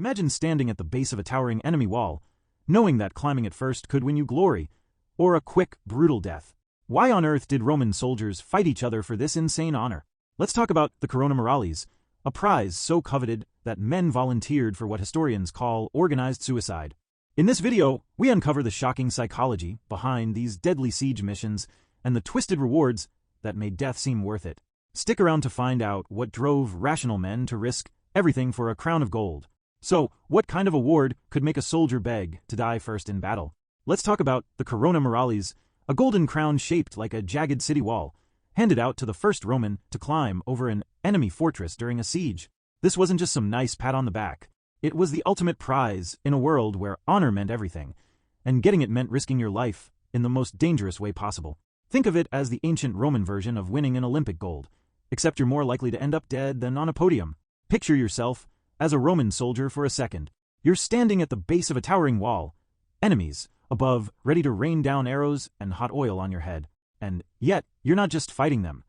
Imagine standing at the base of a towering enemy wall, knowing that climbing it first could win you glory, or a quick, brutal death. Why on earth did Roman soldiers fight each other for this insane honor? Let's talk about the Corona Muralis, a prize so coveted that men volunteered for what historians call organized suicide. In this video, we uncover the shocking psychology behind these deadly siege missions and the twisted rewards that made death seem worth it. Stick around to find out what drove rational men to risk everything for a crown of gold. So, what kind of award could make a soldier beg to die first in battle? Let's talk about the Corona Muralis, a golden crown shaped like a jagged city wall, handed out to the first Roman to climb over an enemy fortress during a siege. This wasn't just some nice pat on the back. It was the ultimate prize in a world where honor meant everything, and getting it meant risking your life in the most dangerous way possible. Think of it as the ancient Roman version of winning an Olympic gold, except you're more likely to end up dead than on a podium. Picture yourself as a Roman soldier for a second. You're standing at the base of a towering wall, enemies above ready to rain down arrows and hot oil on your head. And yet, you're not just fighting them.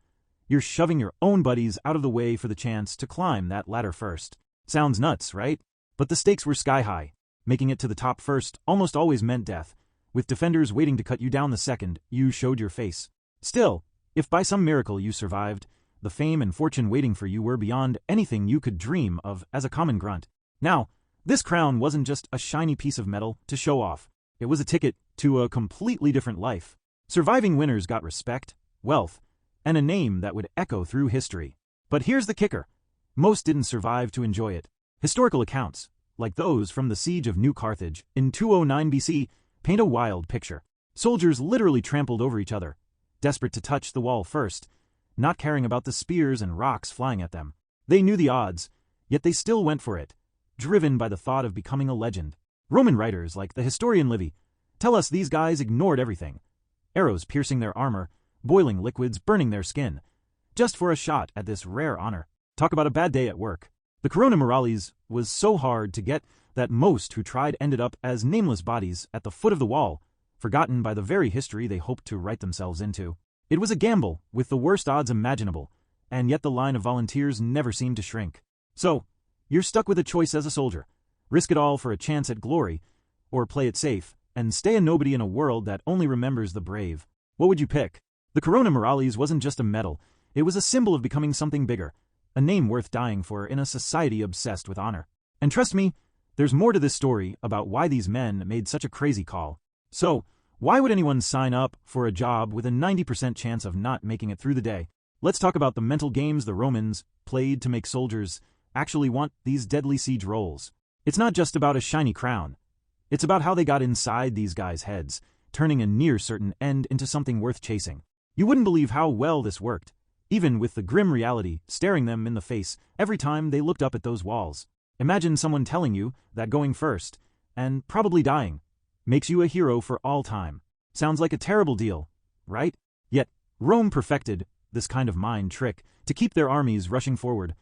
You're shoving your own buddies out of the way for the chance to climb that ladder first. Sounds nuts, right? But the stakes were sky high. Making it to the top first almost always meant death, with defenders waiting to cut you down the second you showed your face. Still, if by some miracle you survived, the fame and fortune waiting for you were beyond anything you could dream of as a common grunt. Now, this crown wasn't just a shiny piece of metal to show off. It was a ticket to a completely different life. Surviving winners got respect, wealth, and a name that would echo through history. But here's the kicker. Most didn't survive to enjoy it. Historical accounts, like those from the siege of New Carthage in 209 BC, paint a wild picture. Soldiers literally trampled over each other, desperate to touch the wall first, not caring about the spears and rocks flying at them. They knew the odds, yet they still went for it, driven by the thought of becoming a legend. Roman writers like the historian Livy tell us these guys ignored everything. Arrows piercing their armor, boiling liquids burning their skin, just for a shot at this rare honor. Talk about a bad day at work. The Corona Muralis was so hard to get that most who tried ended up as nameless bodies at the foot of the wall, forgotten by the very history they hoped to write themselves into. It was a gamble with the worst odds imaginable, and yet the line of volunteers never seemed to shrink. So, you're stuck with a choice as a soldier. Risk it all for a chance at glory, or play it safe and stay a nobody in a world that only remembers the brave. What would you pick? The Corona Muralis wasn't just a medal, it was a symbol of becoming something bigger, a name worth dying for in a society obsessed with honor. And trust me, there's more to this story about why these men made such a crazy call. So, why would anyone sign up for a job with a 90% chance of not making it through the day? Let's talk about the mental games the Romans played to make soldiers actually want these deadly siege roles. It's not just about a shiny crown. It's about how they got inside these guys' heads, turning a near-certain end into something worth chasing. You wouldn't believe how well this worked, even with the grim reality staring them in the face every time they looked up at those walls. Imagine someone telling you that going first, and probably dying, makes you a hero for all time. Sounds like a terrible deal, right? Yet, Rome perfected this kind of mind trick to keep their armies rushing forward,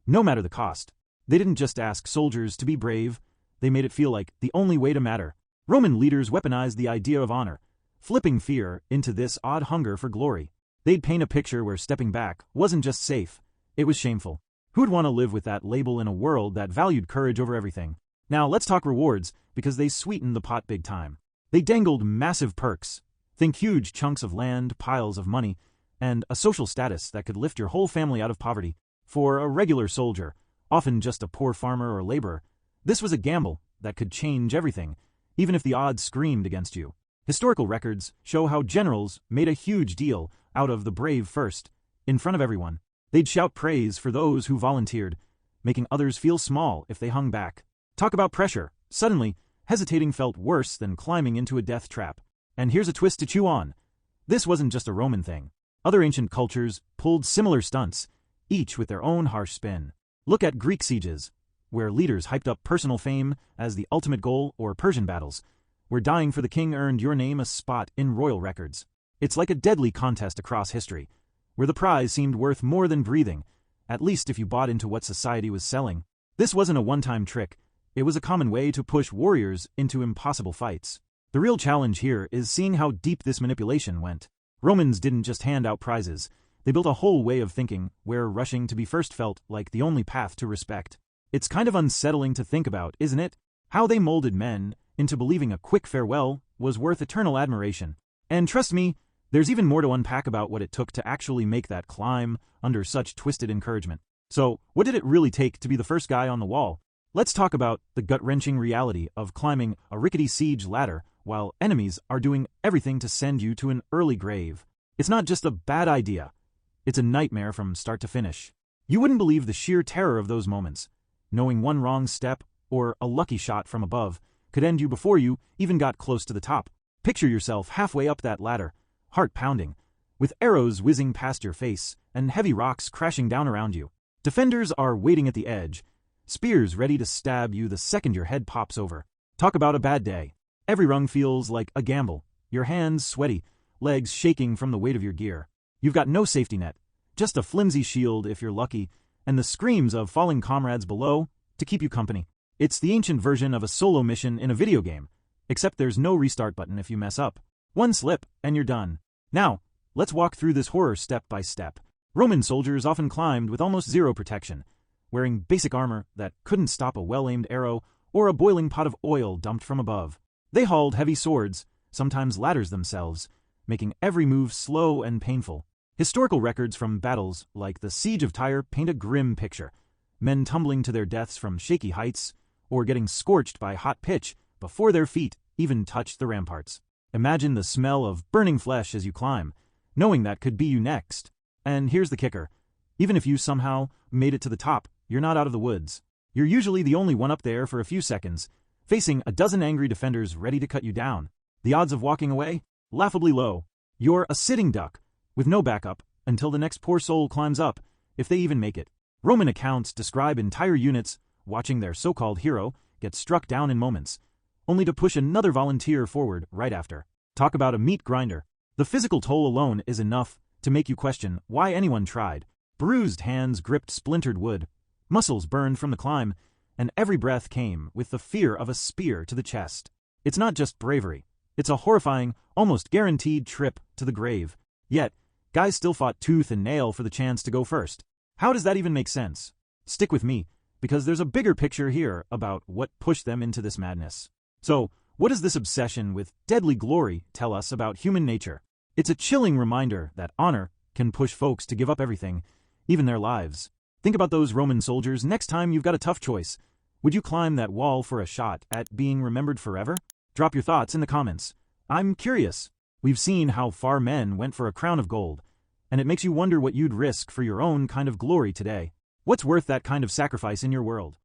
no matter the cost. They didn't just ask soldiers to be brave, they made it feel like the only way to matter. Roman leaders weaponized the idea of honor, flipping fear into this odd hunger for glory. They'd paint a picture where stepping back wasn't just safe, it was shameful. Who'd want to live with that label in a world that valued courage over everything? Now let's talk rewards, because they sweetened the pot big time. They dangled massive perks. Think huge chunks of land, piles of money, and a social status that could lift your whole family out of poverty. For a regular soldier, often just a poor farmer or laborer, this was a gamble that could change everything, even if the odds screamed against you. Historical records show how generals made a huge deal out of the brave first, in front of everyone. They'd shout praise for those who volunteered, making others feel small if they hung back. Talk about pressure. Suddenly, hesitating felt worse than climbing into a death trap. And here's a twist to chew on. This wasn't just a Roman thing. Other ancient cultures pulled similar stunts, each with their own harsh spin. Look at Greek sieges, where leaders hyped up personal fame as the ultimate goal, or Persian battles, where dying for the king earned your name a spot in royal records. It's like a deadly contest across history, where the prize seemed worth more than breathing, at least if you bought into what society was selling. This wasn't a one-time trick, it was a common way to push warriors into impossible fights. The real challenge here is seeing how deep this manipulation went. Romans didn't just hand out prizes, they built a whole way of thinking where rushing to be first felt like the only path to respect. It's kind of unsettling to think about, isn't it? How they molded men into believing a quick farewell was worth eternal admiration. And trust me, there's even more to unpack about what it took to actually make that climb under such twisted encouragement. So, what did it really take to be the first guy on the wall? Let's talk about the gut-wrenching reality of climbing a rickety siege ladder while enemies are doing everything to send you to an early grave. It's not just a bad idea. It's a nightmare from start to finish. You wouldn't believe the sheer terror of those moments, knowing one wrong step or a lucky shot from above could end you before you even got close to the top. Picture yourself halfway up that ladder, heart pounding, with arrows whizzing past your face and heavy rocks crashing down around you. Defenders are waiting at the edge, spears ready to stab you the second your head pops over. Talk about a bad day. Every rung feels like a gamble, your hands sweaty, legs shaking from the weight of your gear. You've got no safety net, just a flimsy shield if you're lucky, and the screams of falling comrades below to keep you company. It's the ancient version of a solo mission in a video game, except there's no restart button if you mess up. One slip, and you're done. Now, let's walk through this horror step by step. Roman soldiers often climbed with almost zero protection, wearing basic armor that couldn't stop a well-aimed arrow or a boiling pot of oil dumped from above. They hauled heavy swords, sometimes ladders themselves, making every move slow and painful. Historical records from battles like the Siege of Tyre paint a grim picture, men tumbling to their deaths from shaky heights or getting scorched by hot pitch before their feet even touched the ramparts. Imagine the smell of burning flesh as you climb, knowing that could be you next. And here's the kicker. Even if you somehow made it to the top, you're not out of the woods. You're usually the only one up there for a few seconds, facing a dozen angry defenders ready to cut you down. The odds of walking away? Laughably low. You're a sitting duck, with no backup, until the next poor soul climbs up, if they even make it. Roman accounts describe entire units watching their so-called hero get struck down in moments, only to push another volunteer forward right after. Talk about a meat grinder. The physical toll alone is enough to make you question why anyone tried. Bruised hands gripped splintered wood, muscles burned from the climb, and every breath came with the fear of a spear to the chest. It's not just bravery. It's a horrifying, almost guaranteed trip to the grave. Yet, guys still fought tooth and nail for the chance to go first. How does that even make sense? Stick with me, because there's a bigger picture here about what pushed them into this madness. So, what does this obsession with deadly glory tell us about human nature? It's a chilling reminder that honor can push folks to give up everything, even their lives. Think about those Roman soldiers next time you've got a tough choice. Would you climb that wall for a shot at being remembered forever? Drop your thoughts in the comments. I'm curious. We've seen how far men went for a crown of gold, and it makes you wonder what you'd risk for your own kind of glory today. What's worth that kind of sacrifice in your world?